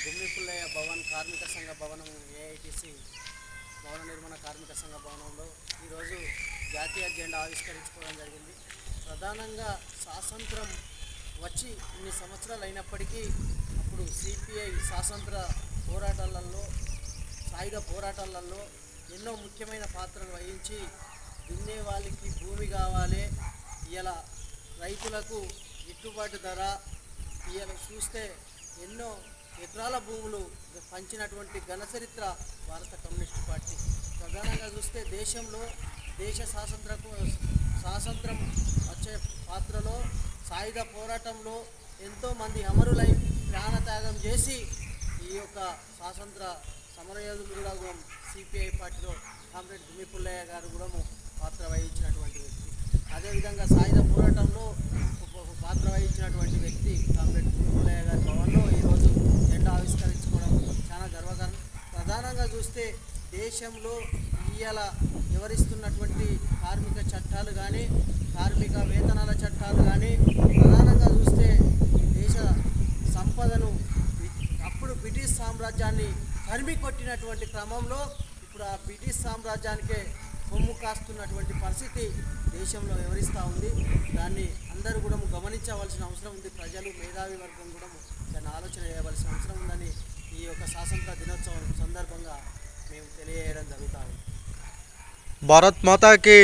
గుమ్మి పుల్లయ్య భవన్ కార్మిక సంఘ భవనం ఏఐటిసి భవన నిర్మాణ కార్మిక సంఘ భవనంలో ఈరోజు జాతీయ జెండా ఆవిష్కరించుకోవడం జరిగింది. ప్రధానంగా స్వాతంత్రం వచ్చి ఇన్ని సంవత్సరాలు అయినప్పటికీ అప్పుడు సిపిఐ స్వాతంత్ర పోరాటాలలో సాయుధ పోరాటాలలో ఎన్నో ముఖ్యమైన పాత్రలు వహించి దున్నే వాళ్ళకి భూమి కావాలి, ఇలా రైతులకు గిట్టుబాటు ధర, ఇలా చూస్తే ఎన్నో ఎకరాల భూములు పంచినటువంటి ఘనచరిత్ర భారత కమ్యూనిస్టు పార్టీ. ప్రధానంగా చూస్తే దేశంలో దేశ స్వాతంత్రం వచ్చే పాత్రలో సాయుధ పోరాటంలో ఎంతోమంది అమరులై ప్రాణత్యాగం చేసి ఈ యొక్క స్వాతంత్ర సమరయోధులు కూడా సిపిఐ పార్టీలో కామ్రేడ్ గుమ్మి పుల్లయ్య గారు కూడా పాత్ర వహించినటువంటి వ్యక్తి. అదేవిధంగా సాయుధ పోరాటంలో పాత్ర వహించినటువంటి వ్యక్తి కామ్రేడ్ గుమ్మి పుల్లయ్య గారి భవన్లో ఈరోజు జెండా ఆవిష్కరించుకోవడం చాలా గర్వకారణం. ప్రధానంగా చూస్తే దేశంలో ఇవాళ వివరిస్తున్నటువంటి కార్మిక చట్టాలు కానీ, కార్మిక వేతనాల చట్టాలు కానీ, ప్రధానంగా చూస్తే ఈ దేశ సంపదను అప్పుడు బ్రిటిష్ సామ్రాజ్యాన్ని తరిమి కొట్టినటువంటి క్రమంలో ఇప్పుడు ఆ బ్రిటిష్ సామ్రాజ్యానికే కొమ్ము కాస్తున్నటువంటి పరిస్థితి దేశంలో వివరిస్తూ ఉంది. దాన్ని అందరూ కూడా గమనించవలసిన అవసరం ఉంది. ప్రజలు, మేధావి వర్గం కూడా దాన్ని ఆలోచన చేయవలసిన అవసరం ఉందని ఈ యొక్క స్వాతంత్ర దినోత్సవం సందర్భంగా మేము తెలియజేయడం జరుగుతూ ఉంది. భారత్ మాతాకి